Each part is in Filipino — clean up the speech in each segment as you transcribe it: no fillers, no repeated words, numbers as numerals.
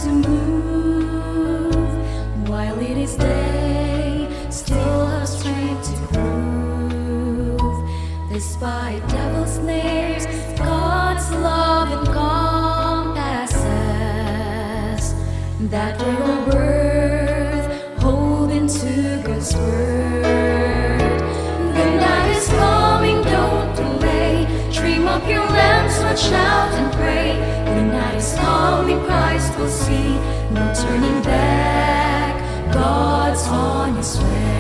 to move. While it is day, still have strength to prove. Despite devil's snares, God's love encompasses. That will birth, hold into God's word. The night is coming, don't delay. Dream up your lamps, watch out and pray. The night is coming, Christ will see. No turning back, God's on his way.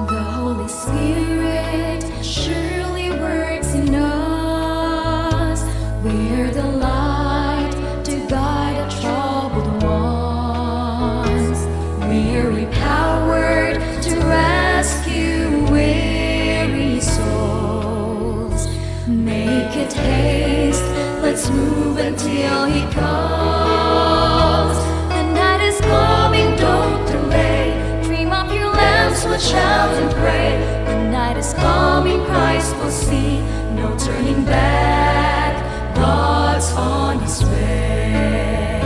The Holy Spirit surely works in us. We're the light to guide the troubled ones. We're empowered to rescue weary souls. Make it haste, let's move until he comes. The night is coming, don't delay. Dream up your lamps, watch out and pray. The night is coming, Christ will see. No turning back, God's on his way.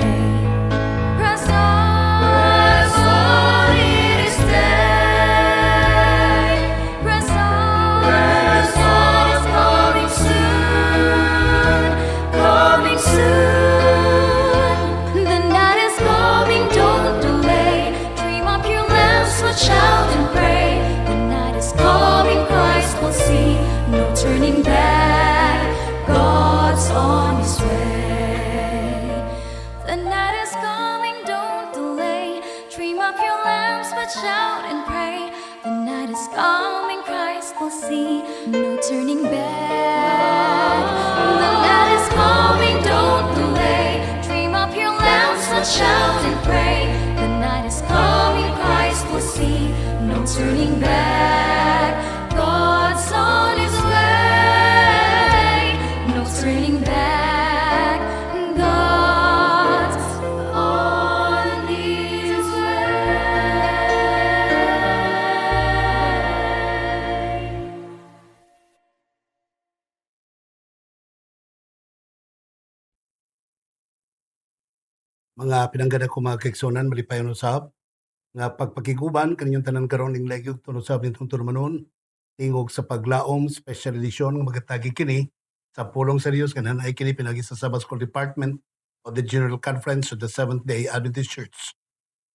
Press on, it is day. Press on, it's coming soon, coming soon. The night is coming, don't delay. Dream up your lamps, watch out and pray. The night is coming, Christ will see. No turning back, God's on his way. The night is coming, don't delay. Dream up your lamps, watch out and pray. The night is coming, Christ will see. No turning back. The night is coming, don't delay. Dream up your lamps, watch out and pray. The night is coming, Christ will see. No turning back, God's on his way. No turning back, God's on his way. Mga pinanggada ko mga kaiksonan, malipayon usab nga pagpakiguban kaninyong tanan karon ning legyog tungod sa nitong turmanon tingog sa paglaom special edition nga magatagi kini sa pulong sa Dios kanhan ay kini pinagi sa Sabbath School Department of the General Conference of the Seventh-day Adventist Church.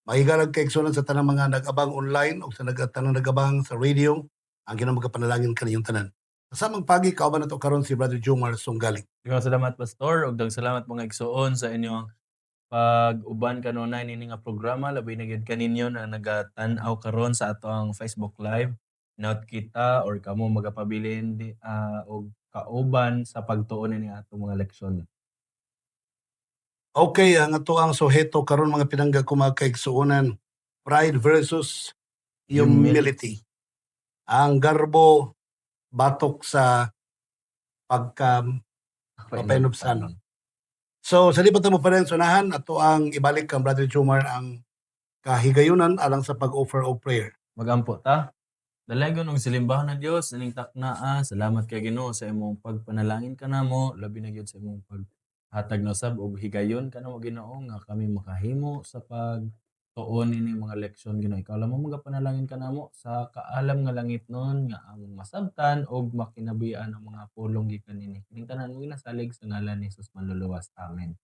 Mahigalag kaiksonan sa tanang mga nag-abang online o sa tanang nag-abang sa radio ang ginamagapanalangin kaninyong tanan. Sa samang pagi kauban nato karon si Brother Jomar Sunggaling. Daghang salamat Pastor ug daghang salamat mga igsoon sa inyong pag-uban kanunay nini nga programa labi na gyud kaninyo na nagatan-aw karon sa ato ang Facebook Live. Note kita or kamo magapabilin og kauban sa pagtuon ni ato mga leksyon. Okay, ang ato ang suheto karon mga pinangga ko mga kaiksuonan, pride versus humility. Ang garbo batok sa pagka-papainubsanon. So, sa lipat mo pa rin sunahan, ato ang ibalik kang Brother Jomar ang kahigayunan alang sa pag-offer of prayer. Magampo ta. Dalagon og silimbahan na Dios ining taknaa. Salamat kay Ginoo sa imong pagpanalangin kanamo, labi na gyud sa imong paghatag na usab og higayon kanamo Ginoo nga kami makahimo sa pagtuon ini mga leksyon Ginoo. Ikaw lamang magapanalangin kanamo sa kaalam nga langit nun nga among masabtan og makinabuhian ang mga pulong gikan nini. Kining tanan mo ginasalig sa ngalan ni Jesus manluluwas. Amen.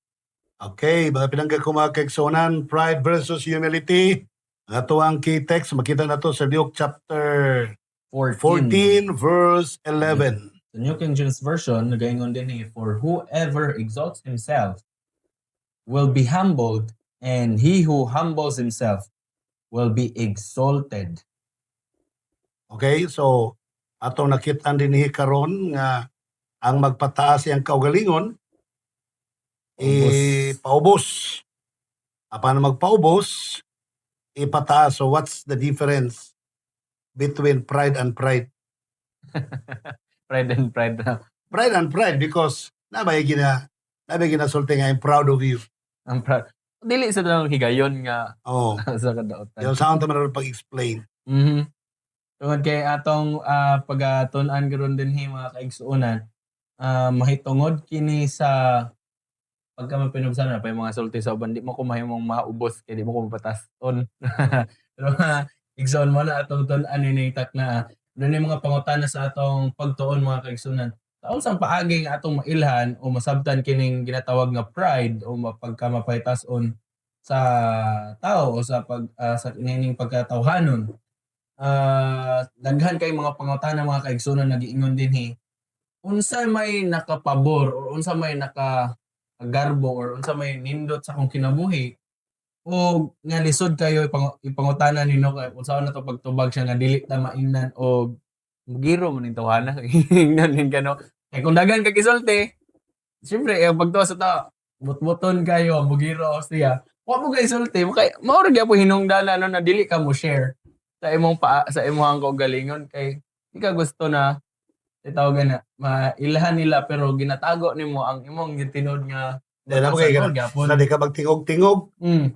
Okay, mga pinangga ko mga kaiksuonan, pride versus humility. Ang ato ang key text, makita na to sa Luke chapter 14 verse 11. The New King James Version, nagaingon din ni, for whoever exalts himself will be humbled, and he who humbles himself will be exalted. Okay, so atong nakita din ni karon nga ang magpataas iyang kaugalingon paubos. Apan magpaubos ipataas. So what's the difference between pride and pride? Pride and pride. Pride and pride because nabay ginasulti nga I'm proud of you. I'm proud. dili sa tanong higayon nga Oh, sa kadaotan. yung saan ta man pag-explain. Mhm. Tungod kay atong pagatun-an karon dinhi mga kaigsuonan, mahitungod kini sa pagka mapinubsan na pa yung mga sulti sa uban di mo ko mahimong maubos kay di mo ko mapatas-on. Pero igsoon mo na atong tun-an ini takna. Doon yung mga pangutana sa atong pagtuon mga kaigsuonan. Sa unsang paagi nga atong mailhan o masabtan kining ginatawag nga pride o pagka mapahitason sa tao o sa sa kining pagkatawhanon. Daghan kay mga pangutana mga kaigsuonan nagiingon dinhi. Unsa may nakapabor o unsa may nakagarbo or unsa may nindot sa akong kinabuhi o nga lisod kayo ipangutana nino kay unsaon na to pagtubag siya nga dili ta maingnan o giro man ning tawhana ingnan ning kano. Kay kung daghan kag isulti, siyempre ang pagtuwa sa ta butbuton kayo mugiro siya. Wa mo kay isulti mo kay mao ra gyapon hinungdanan na dili ka mo share sa imong sa imong kaugalingon kay di ka gusto na itawagan na mailhan nila pero ginatago nimo ang imong gitinod nga Dahil ako kay batasan, gyapon. sa di ka magtingog-tingog, Mm.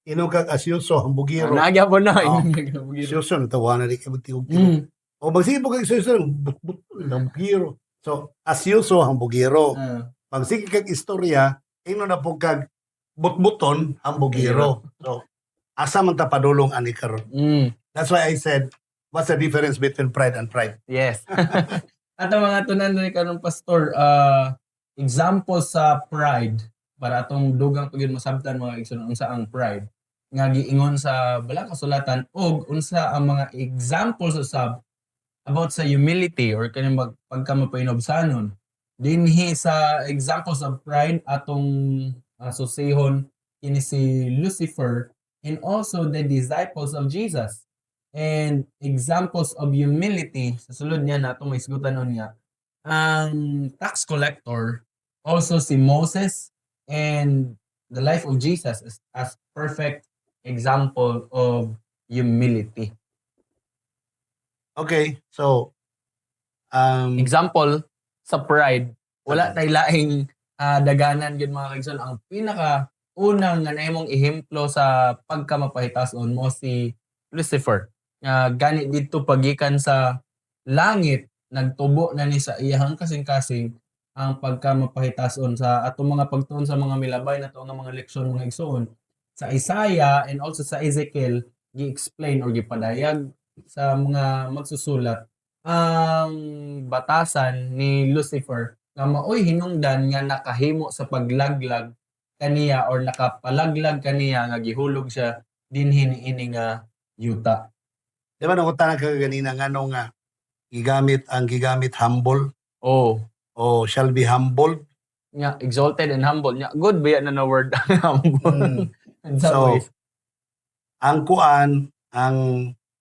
ino kag asyoso ang bugiro. Nagyapon na Oh. ingon nga Asyoso na tawanan di ka magtingog-tingog. Mm. O magsige po kag asyoso but ang bugiro. So asyoso ang bugiro. Magsige kag istorya, ino na po kag butbuton ang bugiro. So asa man ta padulong ani karon. Mm. That's why I said, what's the difference between pride and pride? Yes. At ang mga tunan ni kanong pastor, example sa pride para atong dugang pagin masabtan mga igsoon unsa ang pride nga giingon sa bala kasulatan og unsa ang mga examples sa about sa humility or kaning pagka mapainobsanon dinhi sa examples of pride atong susihon kini si Lucifer and also the disciples of Jesus. And examples of humility, sa sulod niya na itong maisgutan niya, ang tax collector, also si Moses, and the life of Jesus as perfect example of humility. Okay, so Example, sa pride, wala tay laing daganan yun mga kaigsoon. Ang pinaka unang nga nahimong ehemplo sa pagkamapahitason mo si Lucifer. Gani dito pagikan sa langit nagtubo na ni sa iyahang kasing-kasing ang pagkamapahitason sa atong mga pagtuon sa mga milabay na to nga mga leksyon mga igsoon sa Isaiah and also sa Ezekiel gi-explain or gipadayag sa mga magsusulat ang batasan ni Lucifer nga maoy hinungdan nga nakahimo sa paglaglag kaniya or nakapalaglag kaniya nga gihulog siya dinhi niini nga yuta. di ba nangutan ka ganina ngano nga gigamit humble Oh, o shall be humble. nya exalted and humble. Nya good ba yan na word humble? In some So, ways. ang kuan, ang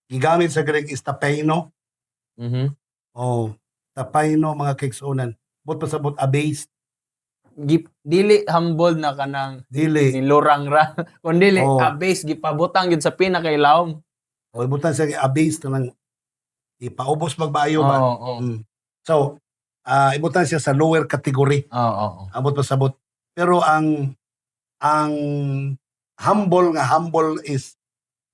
gigamit sa Greek is tapeino. Mhm. O tapeino mga kaigsuonan. But pasabot abased, Dili humble na kanang dili. nilurang ra. Kun dili Oh. base gipabutang gyud sa pinakailawom. O ibutan sa abased nang ipaubos magbayo ba. Oo. So, ibutan siya sa lower category. Oo. Abot pasabot. Pero ang humble is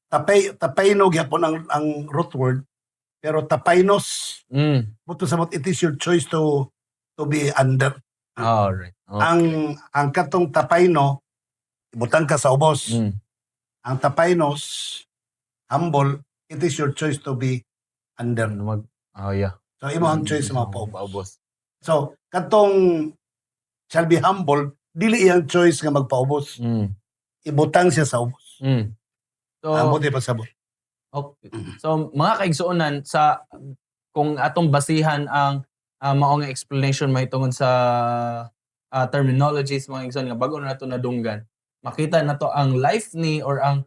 tapeino gyapon ang root word. Pero tapainos, Mm. buto sabot, it is your choice to be under. Alright. Oh. Ang katong tapaino, ibutan ka sa ubos. Mm. Ang tapainos, humble, it is your choice to be under. Yeah. So imo ang choice mo po. Paubos. So katong shall be humble, dili iyang choice nga magpaubos. Mm. Ibutang siya sa ubos. Mm. So, Amo di pasabot. okay. So mga kaigsuonan sa kung atong basihan ang mao nga explanation mahitungod sa terminologies mga igsoon nga bago na nato nadunggan makita nato ang life ni or ang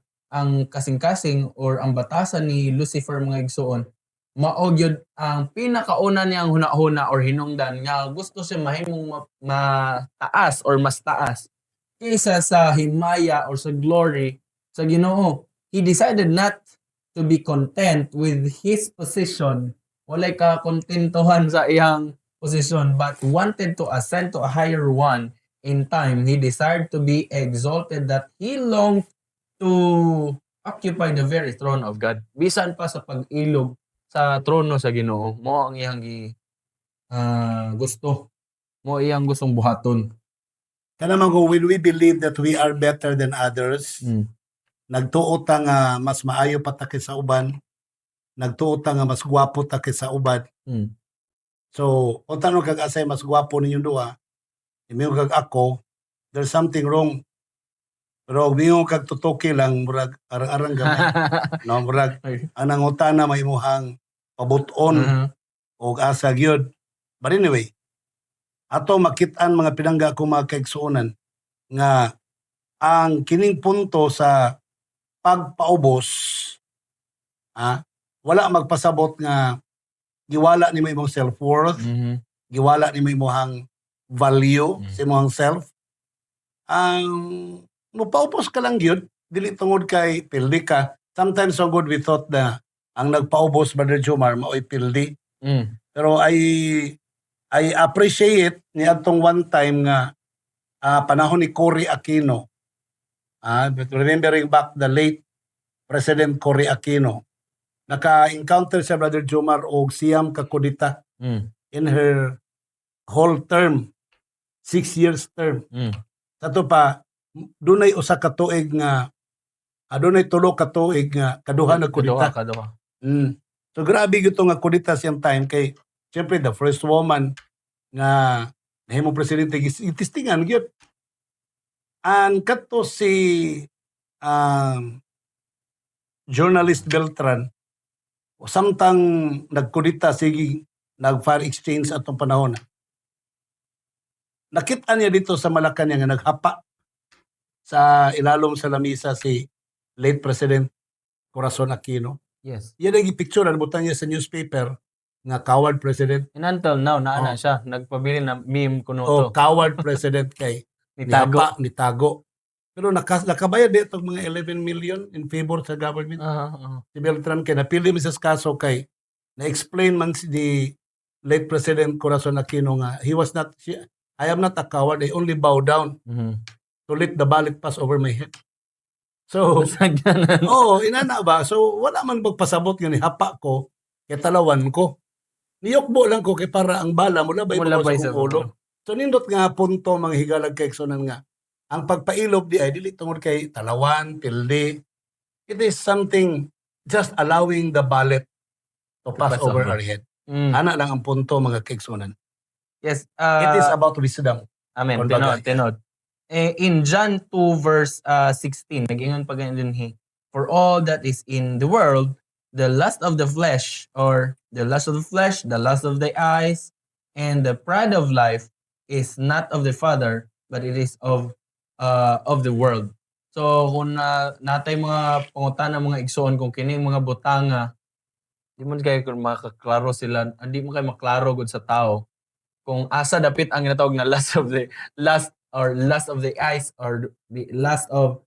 kasing-kasing or ang batasan ni Lucifer mga igsoon mao gyud ang pinakauna niyang hunahuna or hinungdan nga gusto siya mahimong mataas or mas taas kaysa sa himaya or sa glory sa Ginoo. He decided not to be content with his position. Walay ka kontentuhan sa iyang position but wanted to ascend to a higher one in time, he desired to be exalted that he longed to occupy the very throne of God. Bisan pa sa pag-ilog sa trono sa Ginoo, mo ang iyang gusto. Mo iyang gustong buhaton. Kana man kung when we believe that we are better than others, nagtuo ta nga mas maayo pa ta kaysa uban, nagtuo ta nga mas gwapo ta kaysa uban. Mm. So, kung tanong kag asay mas gwapo ninyong duha, imiyo kag ako, there's something wrong. Pero miyo kag tutuki lang, murag arang-arang gamay. No, murag anang utana may imuhang pabuton Mhm. o asa gyud. But anyway, ato makit-an mga pinangga ko mga kaigsuonan nga ang kining punto sa pagpaubos wala magpasabot nga giwala nimo imong self-worth, Mhm. giwala nimo imong value sa imong self. Ang mupaubos ka lang gyud dili tungod kay pildi ka. Sometimes so good we thought na ang nagpaubos Brother Jomar maoy pildi. Mm. Pero I appreciate ni atong one time nga panahon ni Cory Aquino. But remembering back the late President Cory Aquino, naka-encounter sa Brother Jomar og siyam ka kudita Mm. in her whole term, 6 years term. Mm. Sato pa, dunay usa ka tuig nga, dunay tulo ka tuig nga kaduha na kudita. Kaduha. So grabe gyud nga kudita siyang time kay syempre the first woman nga nahimong presidente itistingan gyud. And kadto si journalist Beltran samtang nagkudita sige nag-fire exchange atong panahon. Nakita niya dito sa Malacanang nga naghapa sa ilalom sa lamisa si late President Corazon Aquino. Yes. Yan ang picture butang niya sa newspaper nga coward president. And until now, naana siya. Nagpabili na meme kuno to. Coward president kay Nitago. nitago. Pero nakabayad dito mga 11 million in favor sa government. Si Beltran kay napili Mrs. Caso kay na-explain man si late President Corazon Aquino nga I am not a coward, I only bow down to let the ballot pass over my head. So, inana ba? So, wala man magpasabot nga ni hapa ko, kay talawan ko. Niyokbo lang ko kay para ang bala mula ba sa ulo. So, nindot nga punto mga higalag kay eksonan nga. Ang pagpailob di ay dili tungod kay talawan, pildi. It is something just allowing the ballot to pass over our head. Ana lang ang punto mga kaigsunan. Yes. It is about wisdom. Amen. Tinod. In John 2 verse 16, nag-ingon pa ganyan din for all that is in the world, the lust of the flesh, the lust of the eyes, and the pride of life is not of the Father, but it is of the world. So kung natay mga pangutana mga igsoon kung kining mga butanga, di mo kayo makaklaro sila, hindi mo kayo maklaro gud sa tao kung asa dapit ang ginatawag na lust of the eyes or the lust of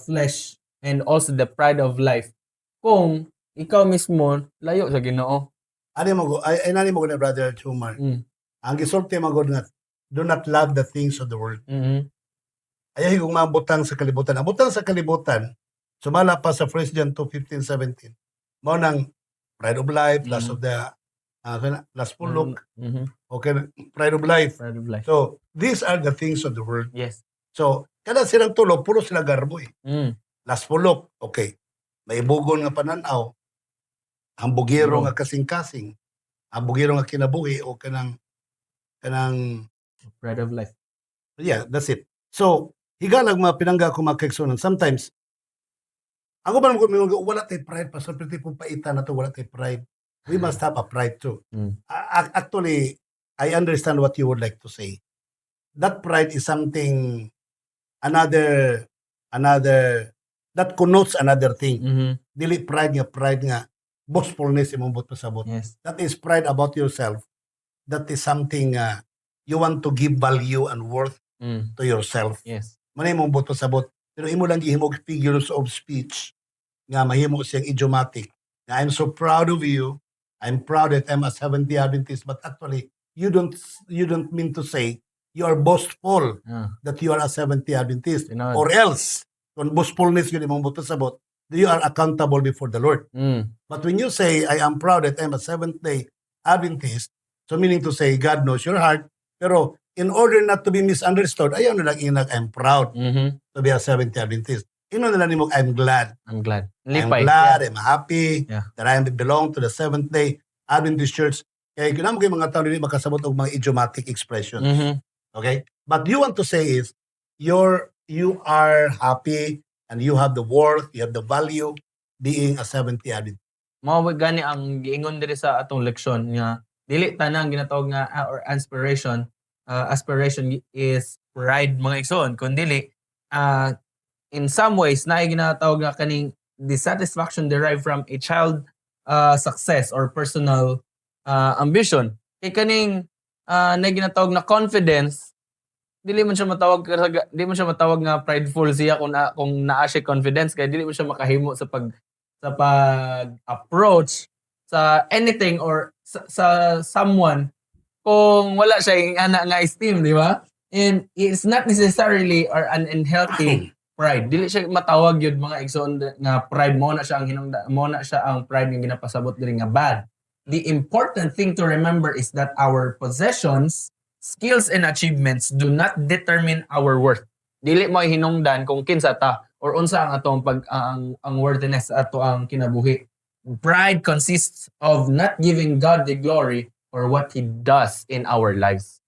flesh and also the pride of life. Kung ikaw mismo layo sa Ginoo. Ani mo na Brother Jomar. Ang gisulti mo nga do not love the things of the world. Ayaw kung mabutang sa kalibutan. Ang butang sa kalibutan, sumala pa sa 1 John 2:15-17. Mao nang pride of life, lust of the lustful look. Okay, pride of life. So, these are the things of the world. Yes. So, kada silang tulo, puro sila garbo eh. Lustful look, okay. May bugon nga pananaw. Ang bugiro nga kasing-kasing. Ang bugiro nga kinabuhi o kanang pride of life. Yeah, that's it. So, higalag mga pinangga ko mga kaigsunan. Sometimes, ako ba naman wala tayo pride, Pastor, pero kung paitan na to, wala tayo pride. We must have a pride too. Actually, I understand what you would like to say. That pride is something, another, that connotes another thing. Dili pride nga, boastfulness imong bot pasabot. Yes. That is pride about yourself. That is something you want to give value and worth to yourself. Yes. Manay mong bot pasabot. Pero imo lang gihimog figures of speech nga mahimo siyang idiomatic. Nga, I'm so proud of you. I'm proud that I'm a Seventh-day Adventist, but actually you don't mean to say you are boastful Ah, that you are a Seventh-day Adventist. tinod. Or else, kung boastfulness yun imong butasabot, you are accountable before the Lord. But when you say, I am proud that I'm a Seventh-day Adventist, so meaning to say, God knows your heart, pero in order not to be misunderstood, ayaw na lang inag, I'm proud to be a Seventh-day Adventist. Ino na lang nimo, I'm glad. I'm glad. I'm Lipay. glad, I'm happy Yeah. that I belong to the Seventh-day Adventist Church. Kaya ginamo kay mga tao dili makasabot og mga idiomatic expressions. Okay? But you want to say is, you are happy and you have the worth, you have the value being a Seventh-day Adventist. Mao gani ang giingon diri sa atong leksyon nga dili tanang ginatawag nga or aspiration is pride mga igsoon kundi in some ways naay ginatawag nga kaning dissatisfaction derived from a child success or personal ambition. Kay kaning na ginatawag na confidence dili man siya matawag nga prideful siya kung naa siya confidence kay dili man siya makahimo sa pag-approach sa anything or sa someone kung wala siya nga esteem, di ba? And it's not necessarily or an unhealthy pride. Dili siya matawag yun mga igsoon nga pride mo na siya ang pride nga ginapasabot diri nga bad. The important thing to remember is that our possessions, skills and achievements do not determine our worth. Dili mo hinungdan kung kinsa ta or unsa ang atong ang worthiness ato ang kinabuhi. Pride consists of not giving God the glory for what He does in our lives.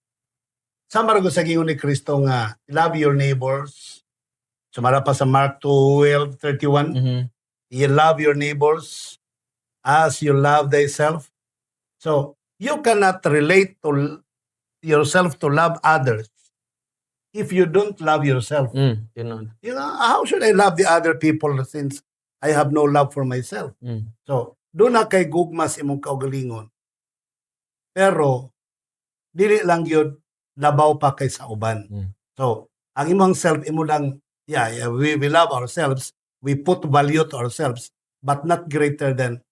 Sama ra sa giingon ni Kristo nga, love your neighbors. Sumara pa sa Mark 12:31. You love your neighbors as you love thyself. So, you cannot relate to yourself to love others if you don't love yourself. Yun. You know, how should I love the other people since I have no love for myself? So, doon na kay gugmas imong kaugalingon. Pero, dili lang yun, labaw pa kay sa uban. So, ang imong self, imo lang, we love ourselves, we put value to ourselves, but not greater than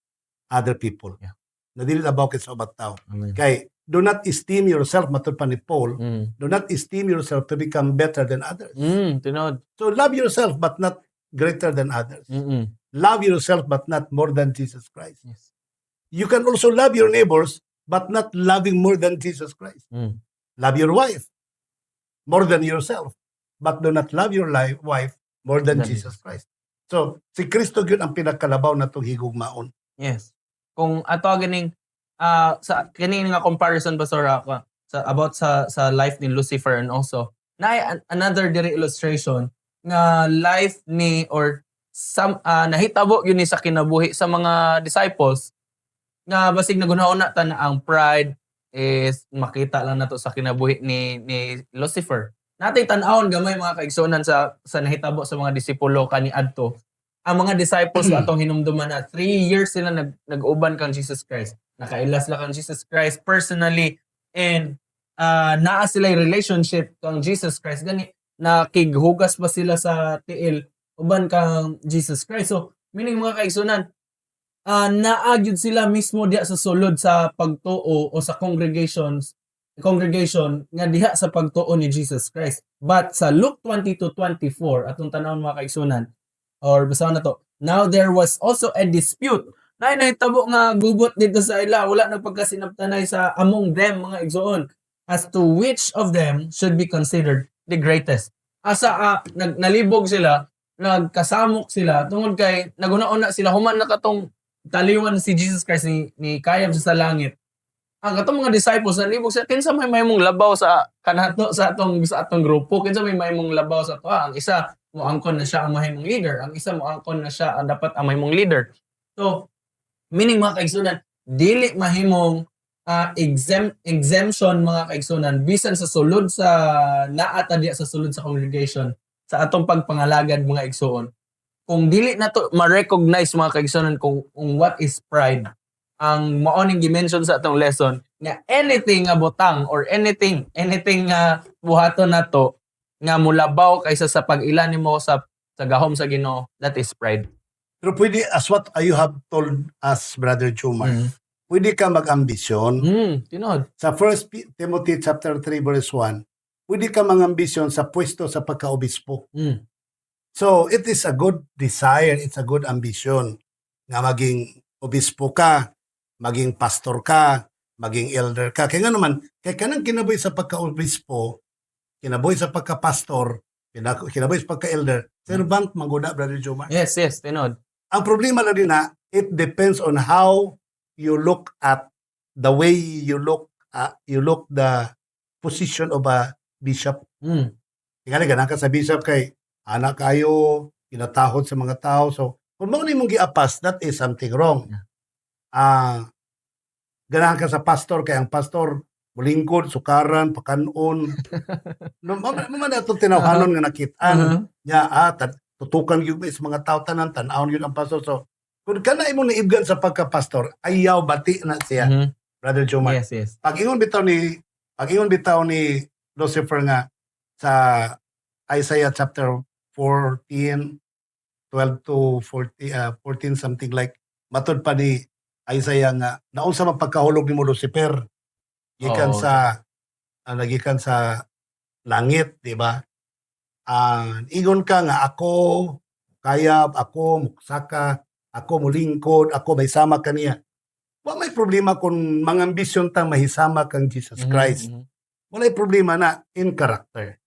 other people. Yeah. Na dili labaw kay sa ubat tao. Amen. Kay, do not esteem yourself, matud pa ni Paul, do not esteem yourself to become better than others. Tinod. So, love yourself, but not greater than others. Love yourself, but not more than Jesus Christ. Yes. You can also love your neighbors, but not loving more than Jesus Christ. Love your wife more than yourself, but do not love your wife more than Jesus Christ. So, si Kristo yun ang pinakalabaw na itong higugmaon. Yes. Kung ato ganing sa kaning nga comparison Pastor about sa life ni Lucifer and also na another diri illustration nga life ni or some nahitabo yun ni sa kinabuhi sa mga disciples nga basig nagunahuna ta na ang pride is makita lang nato sa kinabuhi ni Lucifer. Natay tan-awon gamay mga kaigsunan sa nahitabo sa mga disipulo kani adto. Ang mga disciples atong hinumduman na 3 years sila nag-uban kang Jesus Christ. Nakailas lang kang Jesus Christ personally and naa sila relationship kang Jesus Christ gani nakighugas pa sila sa tiil uban kang Jesus Christ. So meaning mga kaigsunan naagyud sila mismo diha sa sulod sa pagtuo o sa congregation nga diha sa pagtuo ni Jesus Christ. But sa Luke 20-24 atong tanawon mga kaigsunan or basahan na to, now there was also a dispute. Nahitabo nga gubot dito sa ila, wala nagpagkasinabtanay sa among them mga igsoon as to which of them should be considered the greatest. Asa nalibog sila, nagkasamok sila tungod kay naguna-una sila human na katong taliwan si Jesus Christ ni kayam sa langit. Ang katong mga disciples nalibog sila kinsa may mahimong labaw sa kanato sa atong grupo, kinsa may mahimong labaw sa to. Ang isa moangkon na siya ang mahimong leader, ang isa moangkon na siya ang dapat ang mahimong leader. So meaning mga kaigsunan dili mahimong exemption mga kaigsunan bisan sa sulod sa naata diya sa sulod sa congregation sa atong pagpangalagad mga igsoon. Kung dili nato ma-recognize mga kaigsunan kung what is pride, ang maoning gi-mention sa atong lesson nga anything nga butang or anything nga buhaton nato nga mulabaw kaysa sa pag-ila nimo sa gahom sa Ginoo, that is pride. Pero pwede, as what you have told us, Brother Chumar, pwede ka mag-ambisyon. Tinod. Sa 1 Timothy chapter 3 verse 1, pwede ka mangambisyon sa pwesto sa pagka-obispo. Mm. So, it is a good desire, it's a good ambition nga maging obispo ka, maging pastor ka, maging elder ka. Kaya nga naman, kaya kanang kinabuhi sa pagka-obispo, kinabuhi sa pagka-pastor, kinabuhi sa pagka-elder, servant mangguna, Brother Jomar. Yes, tinod. Ang problema lang din na, it depends on how you look at the way you look the position of a bishop. Mm. Tingnan ganang ka sa bishop kay anak kayo, kinatahod sa mga tao. So, kung mo mong giapas, that is something wrong. Ganahan ka sa pastor kay ang pastor mulingkod, sukaran, pakanon. Naman na itong tinawhanon nga nakitaan. Tutukan yun sa mga tao tanan, tanawon yun ang pastor. So, kung ka na imong naibgan sa pagka-pastor, ayaw, bati na siya, Brother Jomar. Yes. Pag-ingon bitaw ni Lucifer nga sa Isaiah chapter 14, 12 to 14 something like, matod pa ni Isaiah nga, naunsa man pagkahulog ni mo Lucifer, gikan nagikan sa langit, di ba? Ingon ka nga ako kayab, ako muksaka, ako mulingkod, ako may sama kaniya. Wa may problema kung mangambisyon tang mahisama kang Jesus Christ. Walay problema na in character,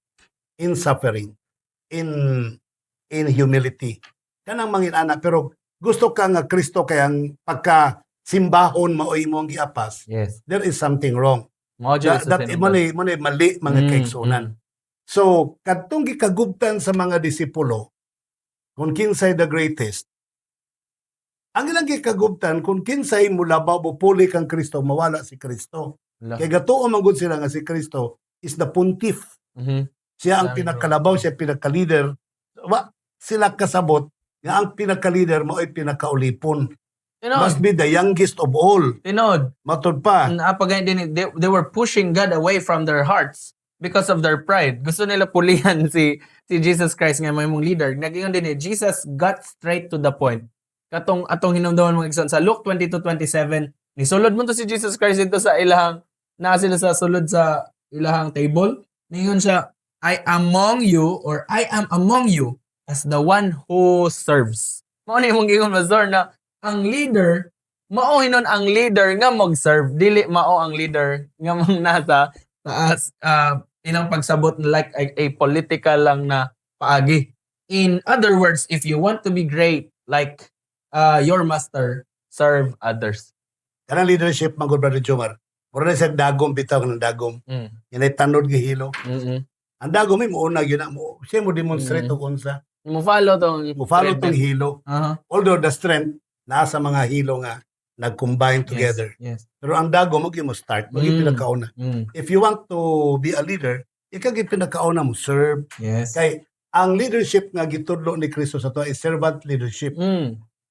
in suffering, in humility. Kanang mangin anak, pero gusto ka nga Kristo kayang pagka simbahon maoy mo ang giapas. Yes. There is something wrong. Module That mo mali mga kaigsunan. So, kadtong gikagubtan sa mga disipulo, kung kinsay the greatest, ang ilang gikagubtan, kung kinsay mulabaw bupuli kang Kristo, mawala si Kristo. Kaya gatuo manggod sila nga si Kristo is the pontiff. Siya ang pinakalabaw, siya pinaka-leader. Sila kasabot nga ang pinaka-leader mo ay pinaka-ulipon. Must be the youngest of all. Tinod. Matod pa. They were pushing God away from their hearts because of their pride. Gusto nila pulihan si Jesus Christ nga may mong leader. Nagingon din Jesus got straight to the point. Atong hinumdaman mga igsoon sa Luke 22:27, nisulod mo to si Jesus Christ dito sa ilahang naa sila sa sulod sa ilahang table. Ningon siya, I am among you as the one who serves. Mao ni mong gingon Mazor na ang leader, mao hinon ang leader nga mag-serve, dili mao ang leader nga mang nasa taas ilang pagsabot like a political lang na paagi. In other words, if you want to be great like your master, serve others. Kanang leadership, manggod Brother Jomar. Mura na siya dagom, bitaw ng dagom. Yan ay tanod gihilo. Ang dagom ay muuna yun. Siya mo demonstrate o unsa. Mo follow tong hilo. Although the strength, nasa mga hilo nga nag-combine together. Yes. Pero ang dagom, mo start. Maging pinakauna. If you want to be a leader, ikaging pinakauna mo serve. Yes. Kay ang leadership nga gitudlo ni Kristo sa to is servant leadership.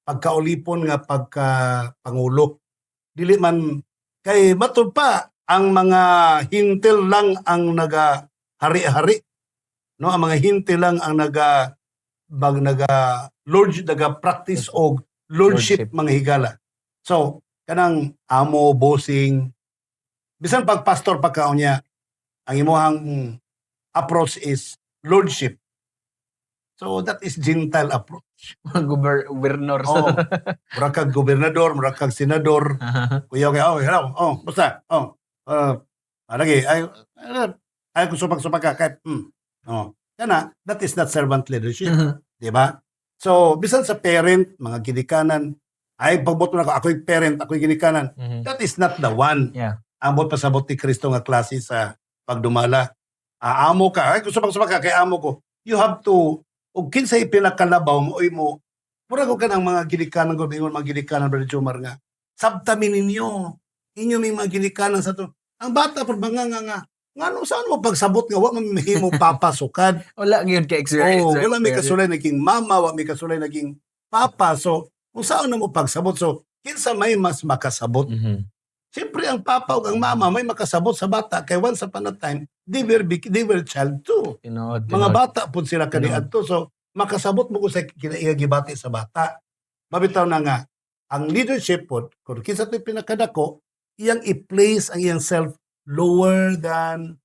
Pagkaulipon nga pagka-pangulo. Dili man, kay matod pa, ang mga hintil lang ang naga-hari-hari. No? Ang mga hintil lang ang naga-practice og lordship mga higala. So, kanang amo, bossing, bisan pag pastor pagkaon niya, ang imuhang approach is lordship. So, that is Gentile approach. Gobernador. Oh, mura kag gobernador, mura kag senador. Kuya kay, hello, basta, lagi, ay ko supak-supak ka, kahit, kana, that is not servant leadership. Di ba? So, bisan sa parent, mga ginikanan, ay, pagboto na ako'y parent, ako'y ginikanan, that is not the one. Yeah. Ambot pasabot ni Kristo nga klase sa pagdumala. Amo ka, ay, supak-supak ka, kay amo ko. You have to, o kinsay pinakalabaw mo, oy mo, pura ko ka ng mga ginikanan ko, mga ginikanan, Brother Jomar nga, sabtamin inyo may mga ginikanan sa to. Ang bata, pag nga, saan mo pagsabot nga, wala mo papasukan. Wala ngayon ka-experience. Wala may kasulay naging mama, wala may kasulay naging papa. So, kung saan na mo pagsabot, so, kinsa may mas makasabot. Siyempre, ang papa o ang mama may makasabot sa bata. Kaya once upon a time, they were child too. Mga bata po sila kaniad to. So, makasabot mo ko sa kinaigagibati sa bata. Mabitaw na nga, ang leadership po, kung kinsa ito'y pinakadako, iyang i-place ang iyang self lower than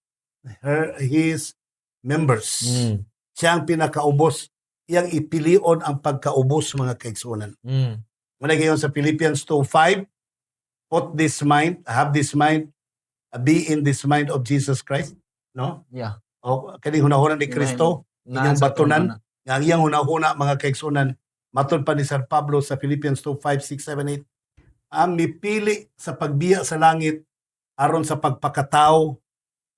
his members. Mm. Siya ang pinakaubos. Iyang ipilion ang pagkaubos, mga kaigsunan. Mm. Muna ngayon sa Philippians 2:5, have this mind, be in this mind of Jesus Christ. No? Yeah. O kaning hunahuna ni Kristo, inyong Nasa batunan, tungkol nga ang iyang hunahuna, mga kaigsunan, matod pa ni Sir Pablo sa Philippians 2:5, 6, 7, 8, ang mipili sa pagbiya sa langit aron sa pagpakatao,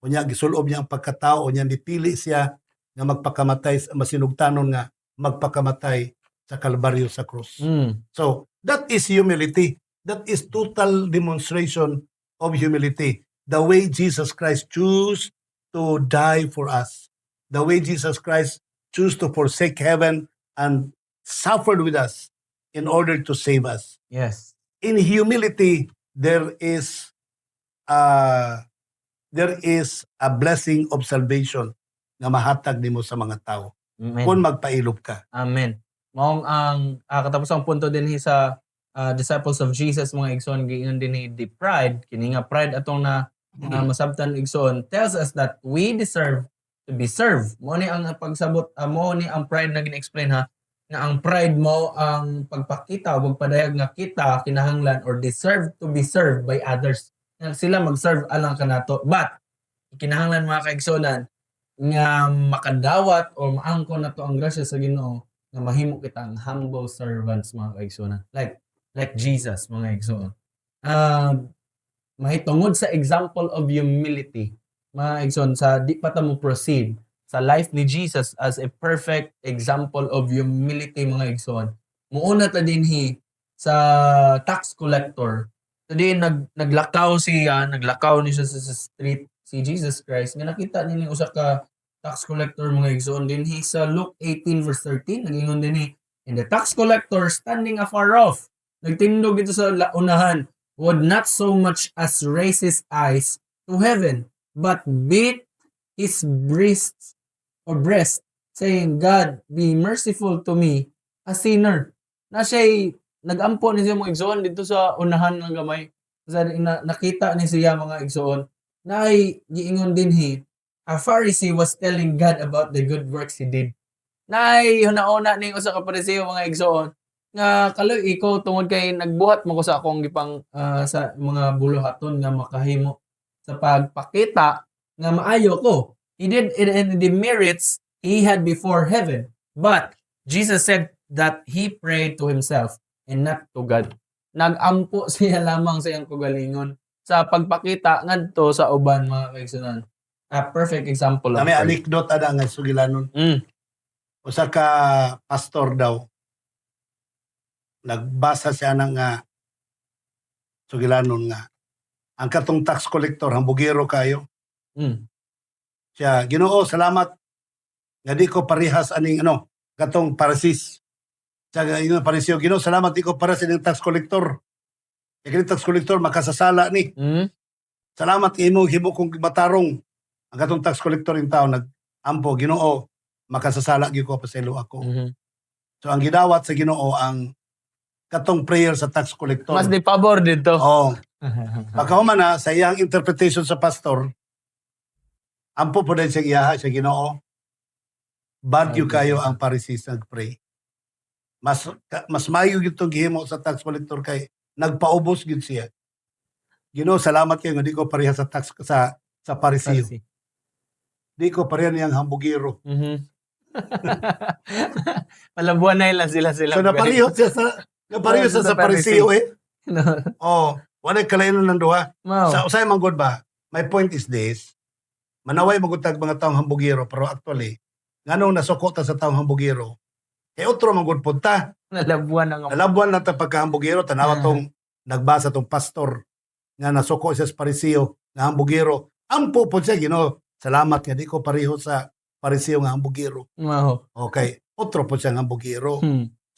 unya gisulob niya ang pagkatao, unya nipili siya nga magpakamatay, masinugtanon nga magpakamatay sa kalbaryo sa krus. Mm. So, that is humility. That is total demonstration of humility. The way Jesus Christ chose to die for us. The way Jesus Christ chose to forsake heaven and suffered with us in order to save us. Yes. In humility, there is a blessing of salvation na mahatag nimo sa mga tao Amen. kung magpailob ka. Amen. Maong ang katapos ang punto din sa disciples of Jesus, mga igsoon, giingon din the pride, kini nga pride atong na masabtan igsoon, tells us that we deserve to be served. Mo ni ang pagsabot, mo ni ang pride na gin-explain ha, nga ang pride mo ang pagpakita o pagpadayag nga kita kinahanglan or deserve to be served by others. Nga sila mag-serve alang kanato. But kinahanglan, mga kaigsonan, nga makadawat o maangkon nato ang grasya sa Ginoo nga mahimo kita ang humble servants, mga kaigsonan. Like Jesus, mga kaigsoon. Mahitungod sa example of humility, mga kaigsoon, sa di pa ta mo proceed sa life ni Jesus as a perfect example of humility, mga kaigsoon. Muuna ta dinhi sa tax collector. Today naglakaw siya sa street si Jesus Christ, nga nakita nila usa ka tax collector, mga igsoon, din sa Luke 18 verse 13, nagingon din and the tax collector standing afar off, nagtindog dito sa unahan, would not so much as raise his eyes to heaven, but beat his breast, saying, God, be merciful to me, a sinner. Na siya'y nagampo ni siya, mga igsoon, dito sa unahan ng gamay. Nakita ni siya, mga igsoon, na ay giingon din a Pharisee was telling God about the good works he did. Na ay hunauna ning usa ka Pariseo, mga igsoon, nga kaloy ikaw tungod kay nagbuhat mo ko sa akong gipang sa mga buluhaton nga makahimo sa pagpakita nga maayo ko. He did it in the merits he had before heaven. But Jesus said that he prayed to himself and not to God. Nagampo siya lamang sa iyang kagalingon sa pagpakita ngadto sa uban, mga kaigsunan. A perfect example of May pride. anekdote ada nga sugilanon. Usa ka pastor daw, nagbasa siya ng sugilanon nga ang katong tax collector hambugero kayo. Siya, Ginoo, salamat nga di ko parehas aning katong Pharisees. Siya yung Pariseo, Ginoo, salamat di ko parehas aning tax collector. Kaya tax collector makasasala ni. Salamat imo himo kong matarong. Ang katong tax collector in tao nag-ampo, Ginoo, makasasala gyud ko paselo ako. So ang gidawat sa Ginoo ang katong prayer sa tax collector. Mas di pabor dito. Oo. Pagkahuman na sa iyang interpretation sa pastor, ampo po dahil sa iyaha sa Ginoo, bad yung kayo ang Pharisees nag-pray. Mas mayo yung itong gihimo sa tax collector kay nagpaubos yun siya. Ginoo, salamat kayo nga di ko pareha sa tax sa Pariseo. Di ko pareha niyang hambugiro. Palabuan na ilan sila. So napariho siya sa Pariseo wala kalainan ng duha. Sa usay man gud ba? My point is this. Manaway magutag mga taong hambugiro, pero actually nganong nasuko ta sa taong hambugiro? Kay otro man gud punta. Nalabuan na ta pagkahambugiro, tanawa tong nagbasa tong pastor nga nasuko siya sa Pariseo nga hambugiro. Ampo po siya, salamat nga di ko pareho sa Pariseo nga hambugiro. Okay, otro po siya nga hambugiro.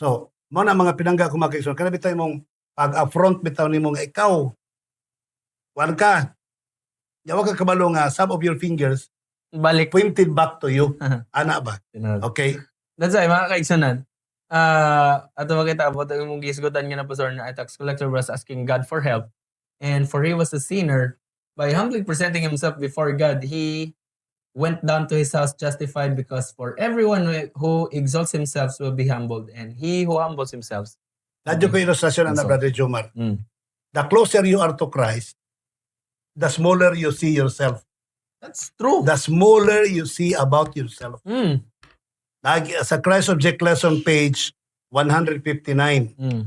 So, mo na mga pinangga ko makikison, kana bitaw mong pag-affront bitaw nimo nga ikaw. Wan ka. Yawa ka kabalo nga some of your fingers balik pointed back to you. Ana ba? Okay. That's why, mga kaigsunan, ato makita po ito yung gisgutan nga na pastor na tax collector was asking God for help. And for he was a sinner, by humbly presenting himself before God, he went down to his house justified, because for everyone who exalts himself will be humbled, and he who humbles himself. Nadyo ko ilustrasyon na So- Brother Jomar. Mm. The closer you are to Christ, the smaller you see yourself. That's true. The smaller you see about yourself. Mm. Sa Christ Object Lesson page 159, Mm.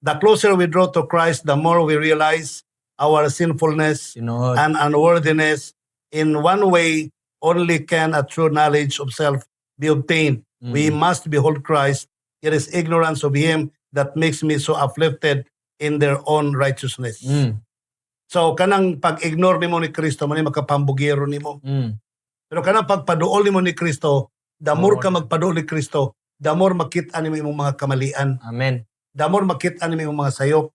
the closer we draw to Christ, the more we realize our sinfulness Sinood. and unworthiness. In one way, only can a true knowledge of self be obtained. We must behold Christ. It is ignorance of Him that makes me so afflicted in their own righteousness. Mm. So, kanang pag-ignore nimo ni Kristo, man makapambugiro nimo. Mm. Pero kanang pagpaduol nimo ni Kristo, the more ka magpaduol ni Kristo, the more makita nimo imong mga kamalian. Amen. The more makita nimo imong mga sayop.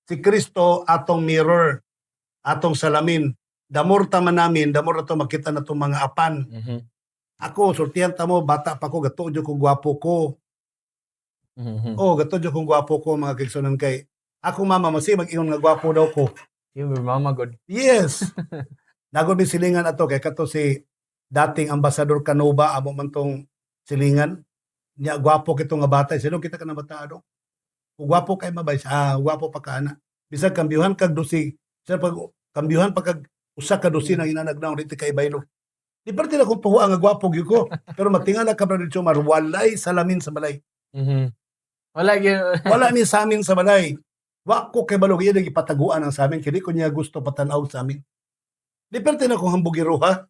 Si Kristo atong mirror, atong salamin. The more taman namin, the more ato makita na itong mga apan. Mhm. Ako, sultihan ta mo, bata pa ko, gato dyo kong gwapo ko. Mhm. Oh, gato dyo kong gwapo ko, mga kigsunan kay. Ako mama, masi mag-ingon nga gwapo daw ko. Yung mama good. Yes. Nagod mi silingan ato kay kato si dating ambasador Canova amo man tong silingan. Nya gwapo kito nga bata, sino kita ka na bata do? Kung gwapo kay mabay, gwapo pa ka ana. Bisag kambyuhan kag dusi. Sa pag kambyuhan pa kag usa ka dusi nang inanagnaw dito kay baylo. Di parte na kung tuwa nga gwapo gyud ko. Pero matingala ka Brother Jomar, walay salamin sa balay. Mhm. Wala gyud. Wala ni sa amin sa balay. Wa ko kay balog iya gipataguan ang sa amin kini ko niya gusto patanaw sa amin. Di parte na kung hambugiro ha.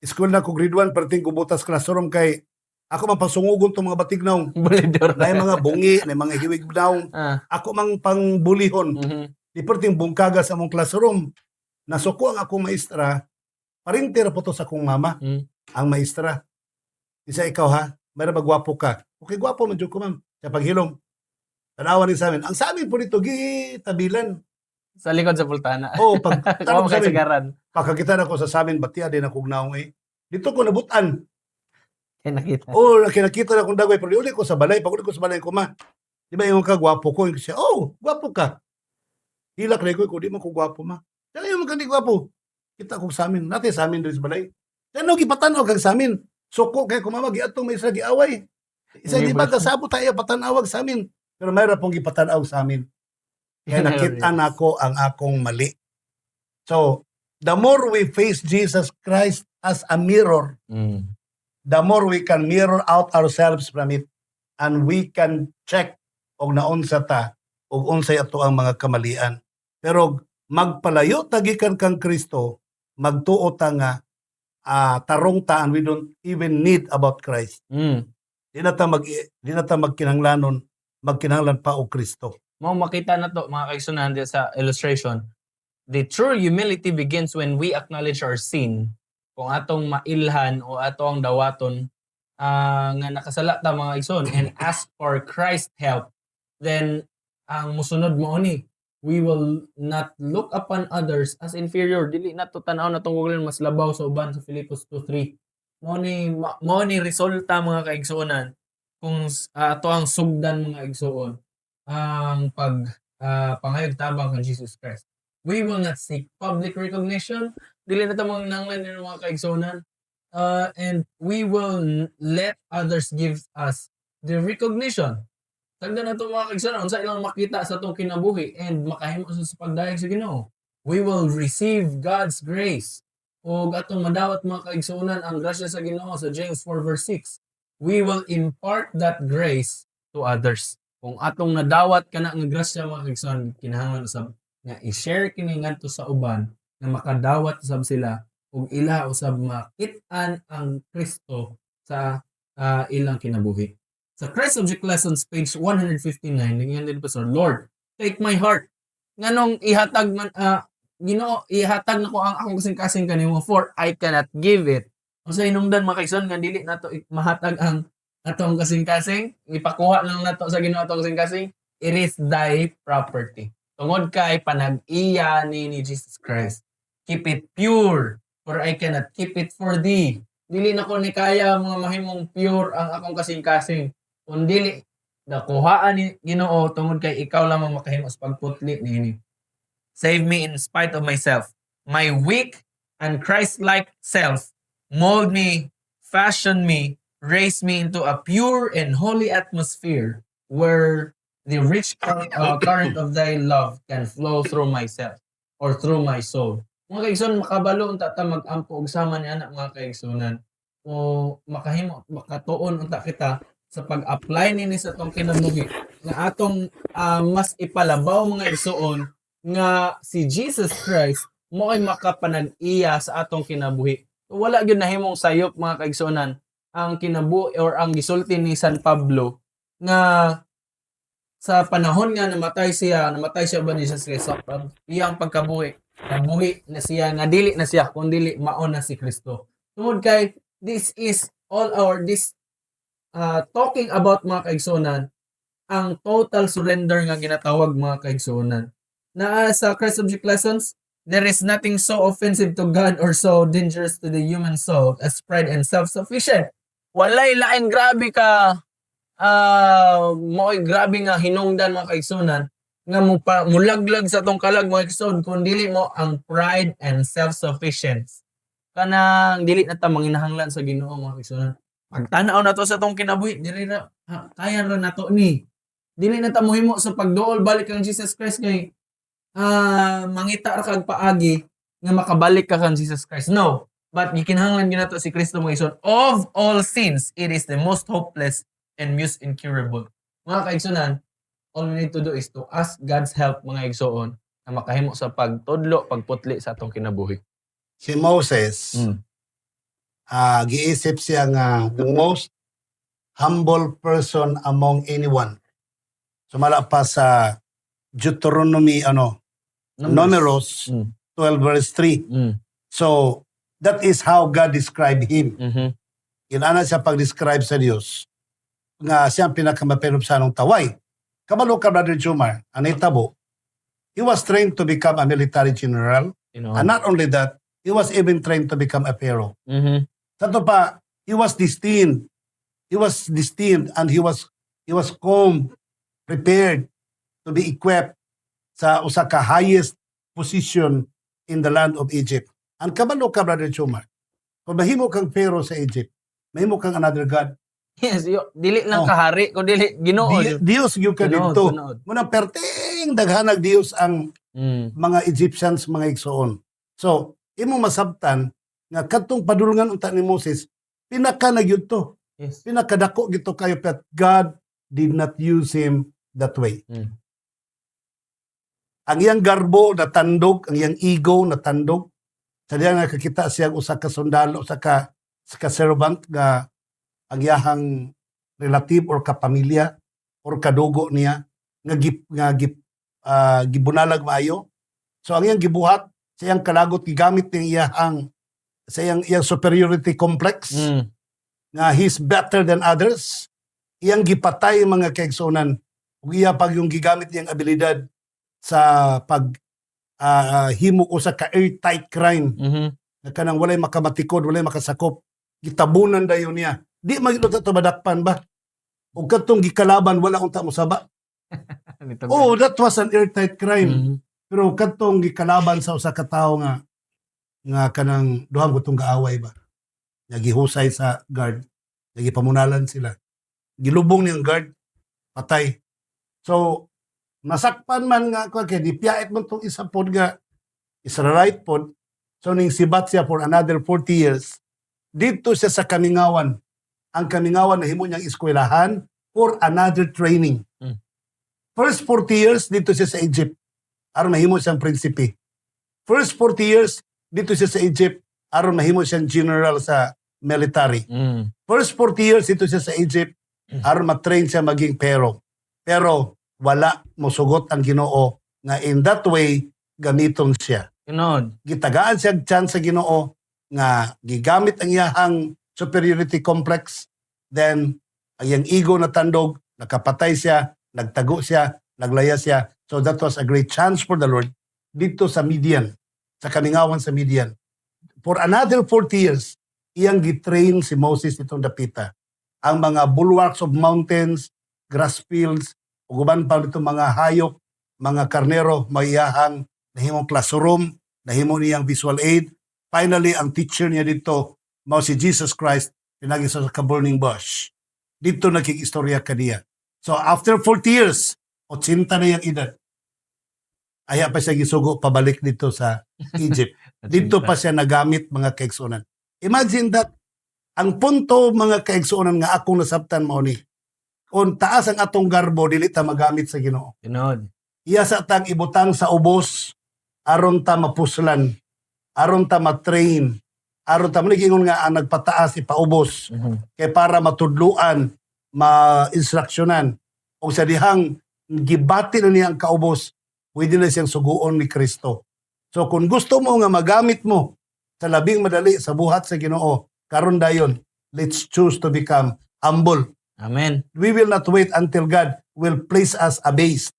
School na ko grade 1 perting kubutas classroom kay ako man pasungugon tong mga batignaw. Bulidor. Na mga bungi, na mga hiwig daw. Ah. Ako mang pangbulihon. Mhm. Di perting bungkaga sa among classroom. Nasuko ang akong maestra, paring tira po to sa akong mama, Mm. ang maestra. Isa ikaw ha, mayroon ba gwapo ka? Okay, gwapo man dyan ko ma'am. Sa paghilom. Tanawan din sa amin. Ang sa amin po dito, gitabilan. Sa likod sa pultana. Oo, pag Tama tanong sa kay amin, sigaran. pagkakita na ko sa samin, batia din akong naong eh. Dito ko nabutan. Kaya nakita. Oo, nakita na akong dagway. Pero uli ko sa balay, pag uli ko sa balay ko ma. Di ba yung ka, gwapo ko? Yung siya, oh, gwapo ka. Hilak na ko, di mo ko gwapo ma. Kaya yung magkandi gwapo. Kita ko sa amin. Natin sa amin doon sa balay. Kaya gipatanaw kag sa amin. Suko kaya kumamag, atong may isa giaway. Isa di ba kasabo tayo patanawag sa amin. Pero mayroon pong gipatanaw sa amin. Kaya nakita na ko ang akong mali. So, the more we face Jesus Christ as a mirror, Mm. the more we can mirror out ourselves from it. And we can check og naunsa ta og unsay ato ang mga kamalian. Pero magpalayo tagikan kang Kristo, magtuo ta nga tarong ta and we don't even need about Christ. Mm. Di na ta magkinahanglan pa og Kristo. Mao makita na to mga kaigsunan diya sa illustration. The true humility begins when we acknowledge our sin. Kung atong mailhan o atong dawaton nga nakasala ta mga igsoon and ask for Christ's help, then ang musunod mo ni, we will not look upon others as inferior. Dili na to tanaw na tong mas labaw sa uban sa Filipos 2:3. Mo ni resulta mga kaigsuonan kung ato ang sugdan mga igsuon ang pangayog tabang kang Jesus Christ. We will not seek public recognition. Dili na tamang nanglan ng mga kaigsuonan. And we will let others give us the recognition. Tagda na ito mga kaigsuonan, unsa ilang makita sa itong kinabuhi and makahimo sa pagdayeg sa Ginoo. We will receive God's grace. O atong madawat mga kaigsuonan ang grasya sa Ginoo sa James 4:6. We will impart that grace to others. Kung atong nadawat kana nga grasya mga kaigsuonan, kinahanglan usab nga i-share kini ngadto sa uban nga makadawat usab sila ug ila usab makit-an ang Kristo sa ilang kinabuhi. Sa Christ Object Lessons page 159 ningyan din Pastor, Lord, take my heart. Nganong ihatag man Ginoo, ihatag nako ang akong kasing-kasing kanimo for I cannot give it. Usa hinungdan mga kaigsuonan nga dili nato mahatag ang atong kasing-kasing, ipakuha lang nato sa Ginoo atong kasing-kasing, it is thy property. Tungod kay panag-iya ni Jesus Christ. Keep it pure, for I cannot keep it for thee. Dili na ko ni kaya mga mahimong pure ang akong kasing-kasing. Kung dili, nakuhaan ni Ginoo tungod kay ikaw lamang makahimo sa pagputli niini. Save me in spite of myself, my weak and Christ-like self, mold me, fashion me, raise me into a pure and holy atmosphere where the rich current of thy love can flow through myself or through my soul. Mga kaigsoon, makabalo unta ta mag-ampo og sama ni anak mga kaigsunan. O makahimo makatuon unta kita sa pag-apply nini sa atong kinabuhi nga atong mas ipalabaw mga igsoon nga si Jesus Christ mo ay makapanag-iya sa atong kinabuhi. Wala gyud nahimong sayop mga kaigsuonan ang kinabuhi or ang gisulti ni San Pablo nga sa panahon nga namatay siya ba ni Jesus Christ sa iyang pagkabuhi. Nabuhi na siya, nga dili na siya, kundi mao na si Kristo. Tungod kay this is all our talking about mga kaigsuonan, ang total surrender nga ginatawag mga kaigsuonan. Na sa Christ Object Lessons, there is nothing so offensive to God or so dangerous to the human soul as pride and self-sufficient. Walay lain grabe ka mo'y grabe nga hinungdan mga kaigsuonan nga mulaglag sa tong kalag mga kaigsuon kung dili mo ang pride and self-sufficiency. Kanang dili na ta manginahanglan sa Ginoo mga kaigsuonan. Pagtanaw na to sa tong kinabuhi, dili na kaya ra nato ni. Dili na ta mohimo sa pagduol balik kang Jesus Christ kay mangita ra kag paagi nga makabalik ka kang Jesus Christ. No, but gikinahanglan ginato si Kristo mga kaigsuon. Of all sins, it is the most hopeless and most incurable. Mga kaigsuonan, all we need to do is to ask God's help mga igsoon na makahimo sa pagtudlo, pagputli sa atong kinabuhi. Si Moses, giisip siya nga the most humble person among anyone. Sumala pa sa Deuteronomy, Numbers 12 verse 3. So, that is how God described him. Inana siya pag-describe sa Diyos nga siyang pinakamapinusanong taway. Kabalo ka, Brother Jumar, anitabo, he was trained to become a military general. And not only that, he was even trained to become a pharaoh. Sato pa, he was destined. He was destined and he was prepared to be equipped sa usa ka highest position in the land of Egypt. Ang kabalo ka, Brother Jumar, kung mahimo kang pharaoh sa Egypt, mahimo kang another god. Yes, dili lang kahari, kung dili Ginoo. Dios gyud ka dito. Muna perting daghanag Dios ang mga Egyptians, mga igsoon. So, imo masabtan nga kadtong padulungan unta ni Moses, pinaka na gyud to. Yes. Pinakadako gito kayo, but God did not use him that way. Ang iyang garbo na tandog, ang iyang ego na tandog, sadya nga kakita siya usa ka sundalo, usa ka servant nga ang iyahang relative or kapamilya or kadugo niya nga gibunalag maayo. So ang iyang gibuhat sa iyang kalagot gigamit ng iyang superiority complex nga he's better than others. Iyang gipatay mga kaigsuonan ug iya pag yung gigamit niyang abilidad sa pag himo ko sa ka-airtight crime na kanang walay makamatikod, walay makasakop, gitabunan dayon niya. Di magilo to badakpan ba? O katong gikalaban wala unta mo saba. Oh, that was an airtight crime. Pero katong gikalaban sa usa ka tawo nga kanang duhang gutong gaaway ba. Nagihusay sa guard, nagipamunalan sila. Gilubong niyang guard, patay. So nasakpan man nga kay di piyait man tong isa pod nga Israelite pod. So ning sibat siya for another 40 years. Dito siya sa Kamingawan. Ang Kamingawan na himo niyang eskwelahan for another training. First 40 years dito siya sa Egypt aron mahimo siyang prinsipe. First 40 years dito siya sa Egypt aron mahimo siyang general sa military. First 40 years dito siya sa Egypt aron ma-train siya maging pharaoh. Pero wala mosugot ang Ginoo nga in that way gamiton siya. Gitagaan siya chance sa Ginoo nga gigamit ang iyahang superiority complex, then ang iyang ego na tandog, nakapatay siya, nagtago siya, naglaya siya. So that was a great chance for the Lord dito sa Midian, sa Kamingawan sa Midian. For another 40 years, iyang gitrain si Moses itong dapita. Ang mga bulwarks of mountains, grass fields, uguban pa dito mga hayop, mga karnero, may iyahang nahimong classroom, nahimo niyang visual aid. Finally, ang teacher niya dito mao si Jesus Christ pinagi sa kaburning bush. Dito nakikistorya kaniya. So after 40 years, 80 na yung edad. Aya pa siya gisugo pabalik dito sa Egypt. Dito pa siya nagamit mga kaigsunan. Imagine that, ang punto mga kaigsunan nga akong nasabtan mo ni, kung taas ang atong garbo, dili ta magamit sa Ginoo. Tinod. Iya sa tang ibutang sa ubos, aron ta mapuslan, aron ta matrain, aron ta manigingon nga ang nagpataas ipaubos, kay para matudluan, ma-instruksyonan, o sa dihang gibati na niya ang kaubos, pwede na siyang suguon ni Kristo. So kung gusto mo nga magamit mo sa labing madali sa buhat sa Ginoo, karon dayon, let's choose to become humble. Amen. We will not wait until God will place us abased.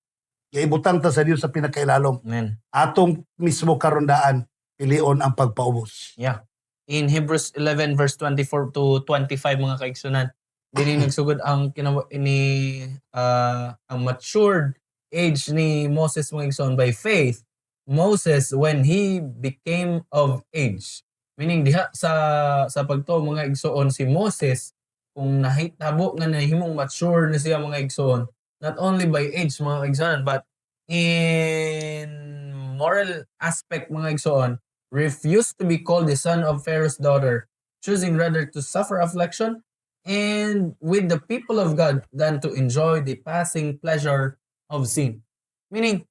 Iibutang ta sa Dios sa pinakailalom. Amen. Atong mismo karundaan, pilion ang pagpaubos. Yeah. In Hebrews 11 verse 24 to 25 mga kaigsunan, dili nagsugod ang ang matured age ni Moses mga igsoon by faith. Moses when he became of age, meaning diha sa pagtuo mga igsoon si Moses kung nahitabo nga nahimong mature na siya mga igsoon, not only by age mga igsoon but in moral aspect mga igsoon, refused to be called the son of Pharaoh's daughter, choosing rather to suffer affliction and with the people of God than to enjoy the passing pleasure of sin. Meaning,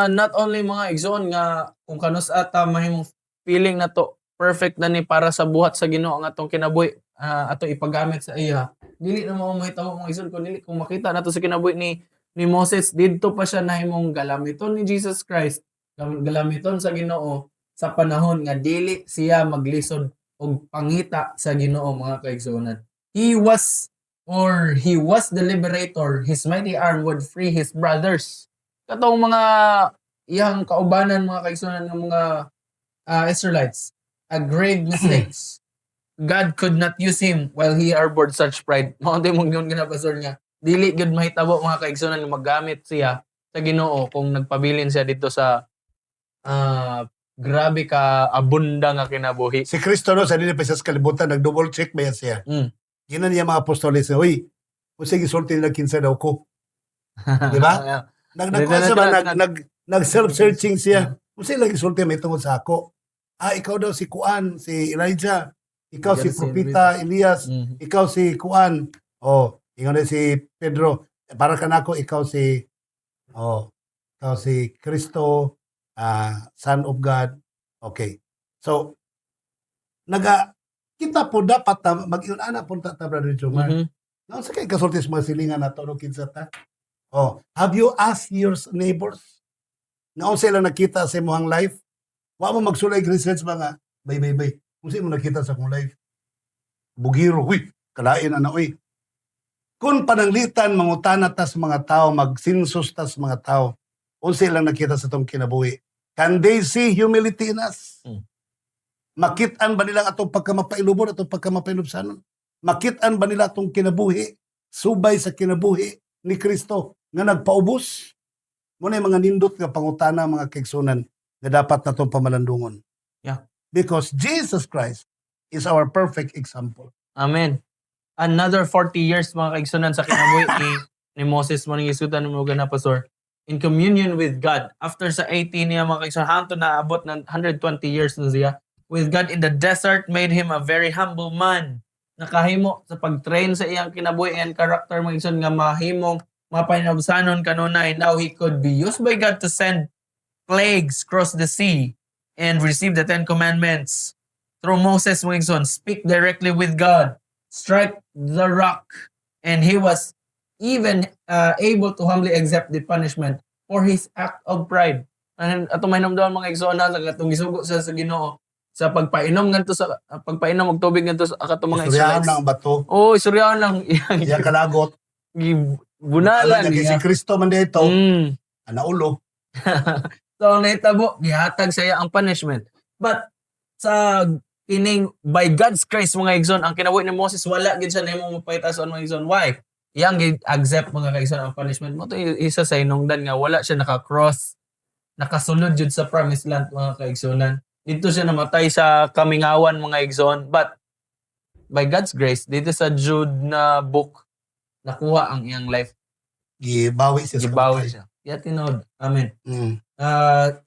not only mga igsoon nga kung kanus ata mahimong feeling na to perfect na ni para sa buhat sa Ginoo ang atong kinabuhi ato ipagamit sa iya. Dili na mo mahitabo mga igsoon kung makita nato sa kinabuhi ni Moses, didto pa siya nahimong galamiton ni Jesus Christ, galamiton sa Ginoo sa panahon nga dili siya maglisod og pangita sa Ginoo mga kaigsuonan. He was the liberator. His mighty arm would free his brothers. Katong mga iyang kaubanan mga kaigsuonan ng mga Israelites, a grave mistakes. God could not use him while he harbored such pride. Mao din mong yun ginapasor niya. Dili gud mahitabo mga kaigsuonan nga magamit siya sa Ginoo kung nagpabilin siya dito sa grabe ka abunda nga kinabuhi. Si Kristo no, sa dili pa siya sa kalibutan, nag-double check ba yan siya? Ginan niya mga apostoles na, uy, kung sige sulti nila kinsa daw ko. Di ba? Nag-self-searching siya. Kung sila gisulti may tungod sa ako. Ikaw daw si Kuan, si Elijah. Ikaw si Propeta Elias. Ikaw si Kuan. Ikaw na si Pedro. Para ka na ako, ikaw si Kristo, Son of God. Okay. So, kita po dapat mag-iunana po ta Brother Jomar. Sa kay kasulti sa mga silingan na to, kinsa ta? Have you asked your neighbors? Naon sila nakita sa imong life? Wa mo magsulay research mga bay. Kung sino mo nakita sa akong life? Bugiro, kalain na uy. Kung pananglitan, mangutana ta sa mga tao, magsinsos ta sa mga tao, kung sila nakita sa itong kinabuhi, can they see humility in us? Makitaan ba nila atong pagkamapailubon, atong pagkamapailubsanon? Makitaan ba nila atong kinabuhi, subay sa kinabuhi ni Kristo nga nagpaubos? Muna yung mga nindot nga pangutana, mga kaigsunan na dapat natong pamalandungon. Yeah. Because Jesus Christ is our perfect example. Amen. Another 40 years mga kaigsunan sa kinabuhi ni Moses mo ning isutan mo na pastor in communion with God. After sa 18 niya mga kaigsunan, hangtod na abot ng 120 years na siya with God in the desert, made him a very humble man. Nakahimo sa pag-train sa iyang kinabuhi and character mga kaigsunan nga mahimong mapainabsanon kanunay. Now he could be used by God to send plagues cross the sea and receive the 10 commandments. Through Moses mga kaigsunan, speak directly with God, strike the rock, and he was even able to humbly accept the punishment for his act of pride. And ato may namdaman mga kaigsunan sa katong gisugo sa Ginoo sa pagpainom ngadto sa pagpainom og tubig ngadto sa katong mga Istoryahan Israelites. lang ang bato. Istoryahan lang Iya kalagot. Bunalan Alam niya, si Kristo man dito, anaulo. So nahitabo gihatag sa iya ang punishment. But sa kining by God's grace mga igsoon, ang kinabuhi ni Moses wala gid siya nahimong mapaitas on mga igsoon. Why? Iyang accept mga kaigsoon ang punishment mo. To isa sa hinungdan nga wala siya naka-cross, nakasulod jud sa promised land mga kaigsunan. Dito siya namatay sa kamingawan mga igsoon. But by God's grace, dito sa Jude na book, nakuha ang iyang life. Gibawi siya sa Gibawi kamatay. siya. Kaya tinod. Amen. Mm.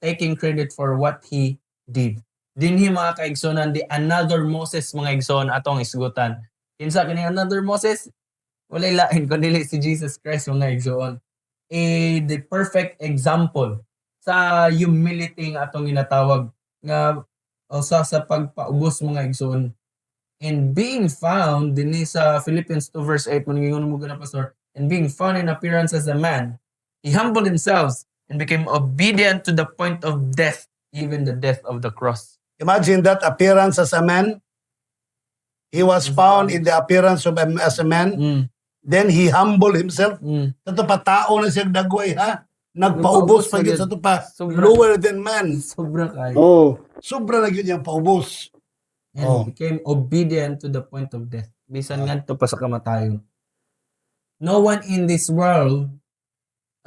Taking credit for what he did. Dinhi mga kaigsonan, di another Moses mga igsoon atong isgutan. Kinsa kini another Moses? Walay lain kundi si Jesus Christ mga igsoon. The perfect example sa humility nga atong ginatawag nga usa sa pagpaubos mga igsoon. And being found dinhi sa Philippians 2 verse 8 man gingon mo gana pastor, and being found in appearance as a man, he humbled himself and became obedient to the point of death, even the death of the cross. Imagine that appearance as a man. He was found in the appearance of as a man. Then he humbled himself. Sa pa tao na siyang dagway ha. Nagpaubos pa yun sa pa. Sobra. Lower than man. Sobra kayo. Oh, sobra na yun yung paubos. And Oh. became obedient to the point of death. Bisan nga to pa sa kamatayon. No one in this world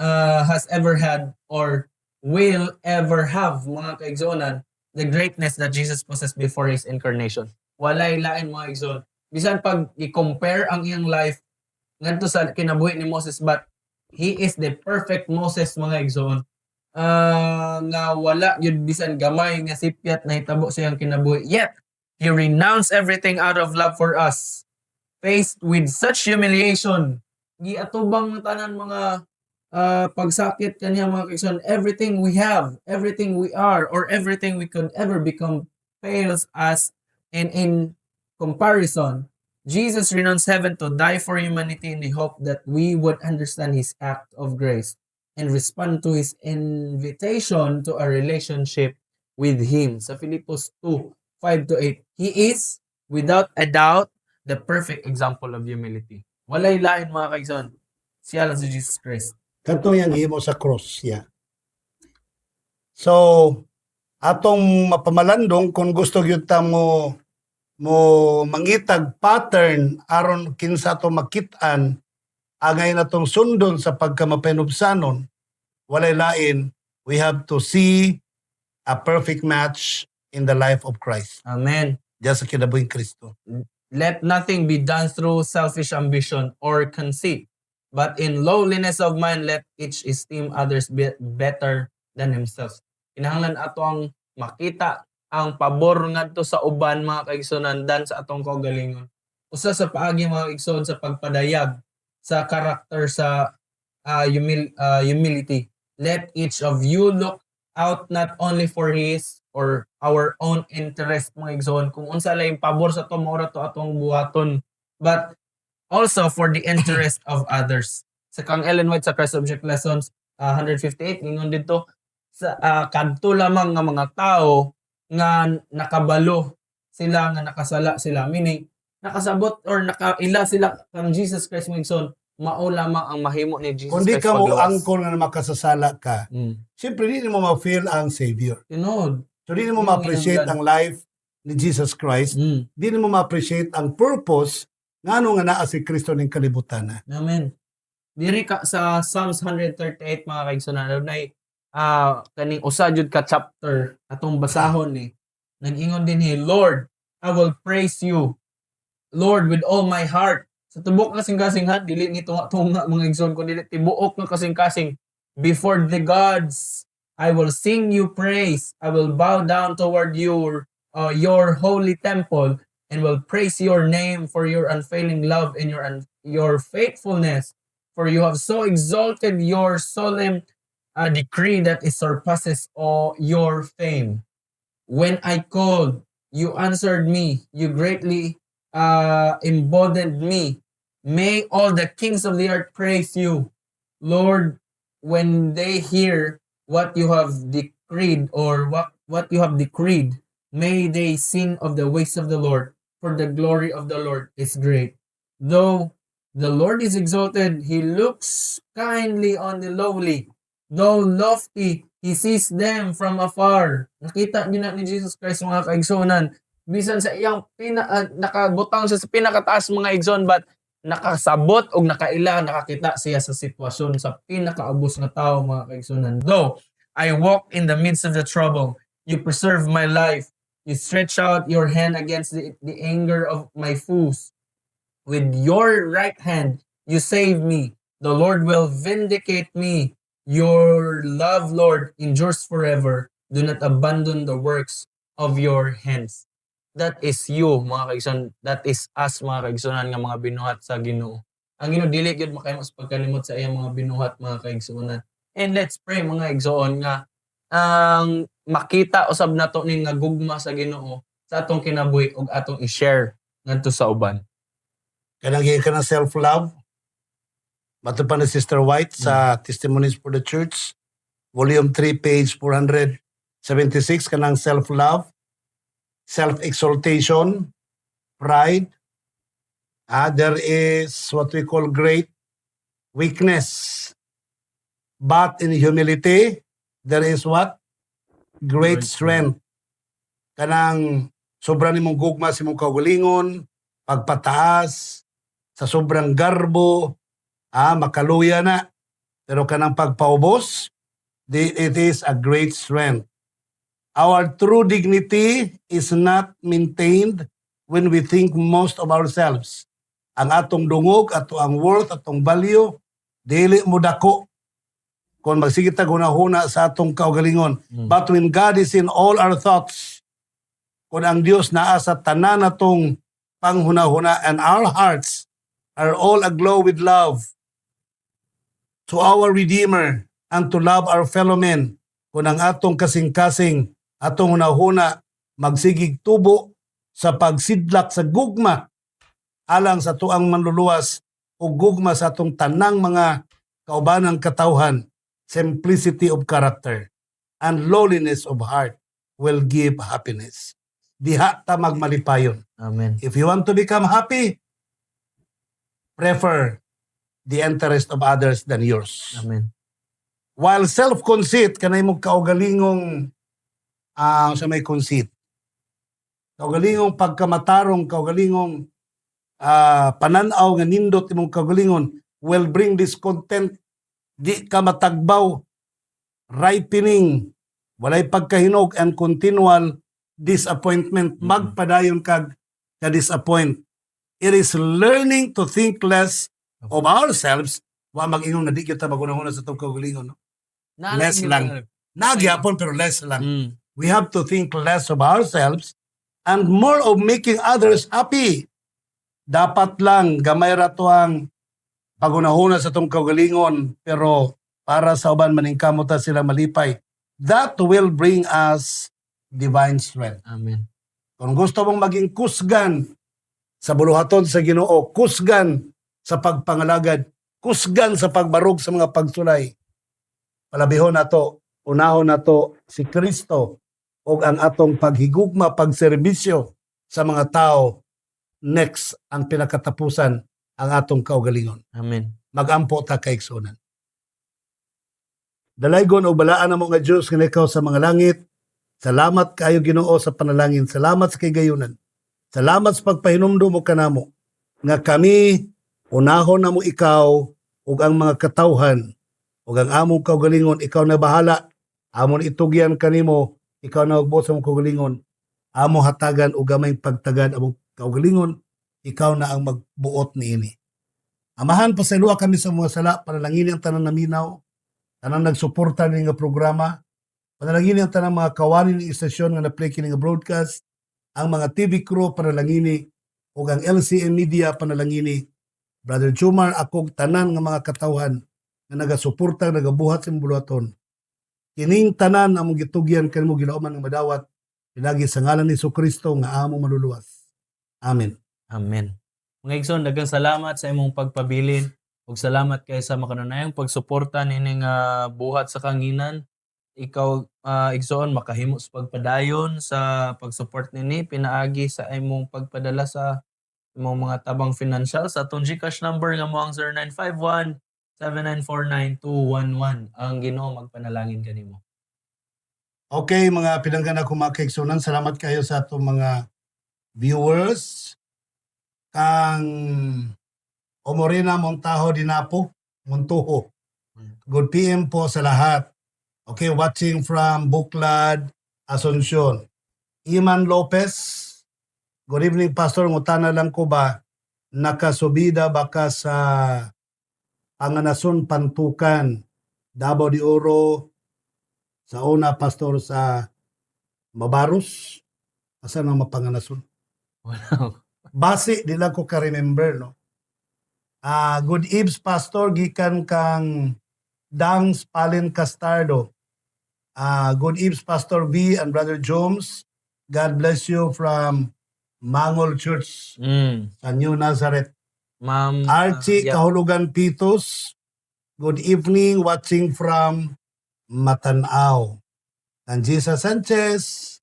has ever had or will ever have, mga kaigsonan, the greatness that Jesus possessed before His incarnation. Walay lain mga igsoon. Bisan pag i-compare ang iyang life ngadto sa kinabuhi ni Moses, but he is the perfect Moses mga igsoon. Nga wala yun bisan gamay nga sipyat na hitabo sa iyang kinabuhi. Yet, he renounced everything out of love for us. Faced with such humiliation, giatubang tanan mga pagsakit kaniya mga kaigsoon, everything we have, everything we are, or everything we could ever become fails us, and in comparison, Jesus renounced heaven to die for humanity in the hope that we would understand His act of grace and respond to His invitation to a relationship with Him. Sa Philippians 2:5-8, He is, without a doubt, the perfect example of humility. Walay lain mga kaigsoon. Siya lang si Jesus Christ. Kanto yung himo sa cross ya. So, atong mapamalandong kung gusto gyud ta mo mangitag pattern aron kinsa to makit-an angay natong sundon sa pagkamapenubsanon, walay lain, we have to see a perfect match in the life of Christ. Amen. Diyan sa kinabuhing Kristo. Let nothing be done through selfish ambition or conceit, but in lowliness of mind, let each esteem others better than himself. Kinahanglan ato ang makita ang pabor ngadto sa uban mga kaigsonan dan sa atong kaugalingon. Usa sa paagi mga kaigsoon sa pagpadayag sa karakter sa humility. Let each of you look out not only for his or our own interest mga igsoon, kung unsa lang pabor sa to maura to atong buhaton, but also for the interest of others. Sa kang Ellen White sa Christ Object Lessons 158 ingon dito sa kadto lamang nga mga tao nga nakabalo sila nga nakasala sila, meaning nakasabot or nakaila sila kang Jesus Christ mga igsoon, mao lamang ang mahimo ni Jesus Kung di Christ ka mo pagluwas. angkol nga makasasala ka, siyempre di mo ma-feel ang Savior. Tinod. So di mo ma-appreciate ang life ni Jesus Christ. Di mo ma-appreciate ang purpose ngano nga naa si Kristo ning kalibutan. Amen. Diri ka sa Psalms 138 mga kaigsonan, nay kaning usa jud ka chapter atong basahon ni. Nag-ingon din ni, Lord, I will praise you, Lord, with all my heart. Sa tubok na kasing-kasing dili ni tunga mga igsoon, kun dili tibuok na kasing-kasing. Before the gods, I will sing you praise. I will bow down toward your holy temple and will praise your name for your unfailing love and your faithfulness. For you have so exalted your solemn decree that it surpasses all your fame. When I called, you answered me. You greatly emboldened me. May all the kings of the earth praise you. Lord, when they hear what you have decreed or what you have decreed, may they sing of the ways of the Lord, for the glory of the Lord is great. Though the Lord is exalted, He looks kindly on the lowly. Though lofty, He sees them from afar. Nakita din na ni Jesus Christ mga kaigsonan. Bisan sa iyang nakabutang siya sa pinakataas mga igsoon, but nakasabot o nakaila, nakakita siya sa sitwasyon sa pinakaabos na tao mga kaigsonan. Though I walk in the midst of the trouble, you preserve my life. You stretch out your hand against the anger of my foes. With your right hand, you save me. The Lord will vindicate me. Your love, Lord, endures forever. Do not abandon the works of your hands. That is you, mga kaigsoon. That is us, mga kaigsoonan, nga mga binuhat sa Ginoo. Ang Ginoo dili gyud makahimo sa pagkalimot sa iyang mga binuhat, mga kaigsoonan. And let's pray, mga igsoon, nga ang makita usab nato ning nga gugma sa Ginoo sa atong kinabuhi ug atong i-share ngadto sa uban. Kanang ka na self-love. Bato pa ni Sister White sa Testimonies for the Church, Volume 3, page 476, kanang self-love, self-exaltation, pride. There is what we call great weakness. But in humility, there is what? Great strength. Kanang sobrang nimong gugma sa imong kaugalingon, pagpataas, sa sobrang garbo, makaluya na. Pero kanang pagpaubos, it is a great strength. Our true dignity is not maintained when we think most of ourselves. Ang atong dungog, ang worth, atong value, dili mo dako kung magsigit ta hunahuna sa atong kaugalingon. But when God is in all our thoughts, kung ang Dios naa sa tanan natong panghunahuna, and our hearts are all aglow with love to our Redeemer and to love our fellow men, kung ang atong kasing-kasing, atong hunahuna, magsigig tubo sa pagsidlak sa gugma alang sa tuang manluluwas o gugma sa atong tanang mga kaubanang katawhan, simplicity of character and lowliness of heart will give happiness. Diha ta magmalipayon. Amen. If you want to become happy, prefer the interest of others than yours. Amen. While self-conceit, kanay mo kaugalingong sa may conceit. Kaugalingong pagkamatarong, kaugalingong pananaw nga nindot imong kaugalingon will bring discontent. Di ka matagbaw, ripening, walay pagkahinog, and continual disappointment. Magpadayon kag ka-disappoint. It is learning to think less of ourselves. Wa mag-ingong na di kita magunahuna sa itong kaugalingon. No? Less lang. Nagyapon pero less lang. We have to think less of ourselves and more of making others happy. Dapat lang gamay ra to ang pagunahuna sa itong kaugalingon, pero para sa uban maningkamot ta sila malipay. That will bring us divine strength. Amen. Kung gusto mong maging kusgan sa buluhaton sa Ginoo, kusgan sa pagpangalagad, kusgan sa pagbarog sa mga pagsulay, palabihon nato, unahon nato si Kristo o ang atong paghigugma, pagserbisyo sa mga tao. Next, ang pinakatapusan, ang atong kaugalingon. Amen. Magampo ta kaigsunan. Dalaygon o balaan na mo nga Diyos nga ikaw sa mga langit. Salamat kayo Ginoo sa panalangin. Salamat sa kigayunan. Salamat sa pagpahinumdo mo kanamo. Nga kami, unahon na mo ikaw ug ang mga katawhan ug ang among kaugalingon, ikaw na bahala. Amon itugyan kanimo, ikaw na ugbo sa mong kaugalingon. Amo hatagan ug gamay pagtagad among kaugalingon, ikaw na ang magbuot niini. Amahan, pasayloa kami sa mga sala, panalangin ang tanan naminaw, tanan nagsuporta ni nga programa, panalangin ang tanan mga kawani ng istasyon nga na-play kini nga broadcast, ang mga TV crew panalangini, ug ang LCM Media panalangini, Brother Jumar, akog tanan nga mga katawhan nga nagasuporta, nagabuhat sa buluhaton. Kining tanan ang gitugyan kanimo gilauman ng madawat, pinagi sa ngalan ni Jesucristo nga amo maluluwas. Amen. Amen. Mga igsoon, daghang salamat sa imong pagpabilin ug salamat kay sa makanunayang pagsuporta nining buhat sa kanginan. Ikaw igsoon makahimo sa pagpadayon sa pag-support nini pinaagi sa imong pagpadala sa imong mga tabang financial sa atong GCash number nga mo ang 0951-7949-211. Ang Ginoo magpanalangin kanimo. Okay, mga pinanggan ako mga kaigsunan, salamat kayo sa atong mga viewers. Kang Omorina Montaho Dinapo, Montuho. Good PM po sa lahat. Okay, watching from Buklad, Asuncion. Iman Lopez. Good evening, Pastor. Ngutana lang ko ba, nakasubida ba ka sa Panganason Pantukan, Davao de Oro, sa una, Pastor, sa Mabaros? Asa nang mapanganason? Wala. Base, di lang ko ka-remember, no? Good eves, Pastor, gikan kang Dangs Palin Castardo. Good eves, Pastor V and Brother Jones. God bless you from Mangol Church sa New Nazareth. Ma'am Archie yeah. Kahulugan Pitos. Good evening, watching from Matanao. Anjisa Sanchez,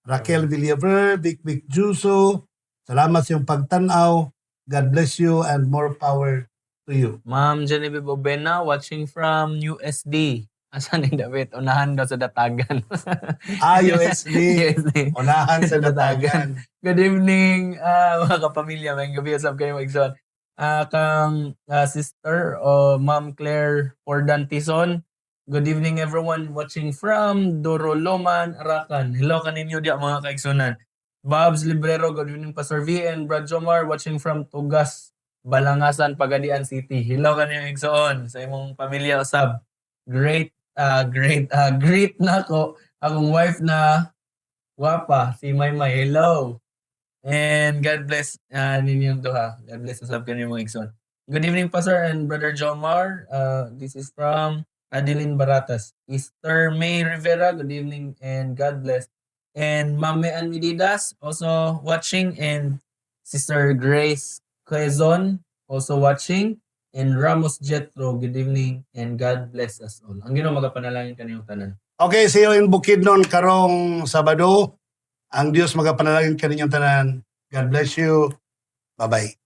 Raquel Villaver, Vic Juso. Salamat sa iyong pagtanaw. God bless you and more power to you. Ma'am Genevieve Obena watching from USD. Asan ni David? Unahan daw sa Datagan. USD. USD. Unahan sa Datagan. Good evening, mga kapamilya. May gabi usap kayo mag-igsoon. Kang sister o Ma'am Claire Pordan Tison. Good evening everyone watching from Doroloman, Arakan. Hello kaninyo diya mga kaigsunan. Babs Librero, good evening Pastor V and Brad Jomar watching from Tugas, Balangasan, Pagadian City. Hello kaninyo igsoon sa imong pamilya usab. Great na ako. Akong wife na wapa, si Maymay. Hello. And God bless ninyong duha. God bless usab kaninyo mga igsoon. Good evening Pastor and Brother Jomar. This is from Adeline Baratas. Easter May Rivera, good evening and God bless. And Mame Ann Medidas also watching, and Sister Grace Quezon also watching, and Ramos Jetro, good evening and God bless us all. Ang Ginoo magapanalangin kaniyong tanan. Okay, see you in Bukidnon karong Sabado. Ang Diyos magapanalangin kaninyong tanan. God bless you. Bye-bye.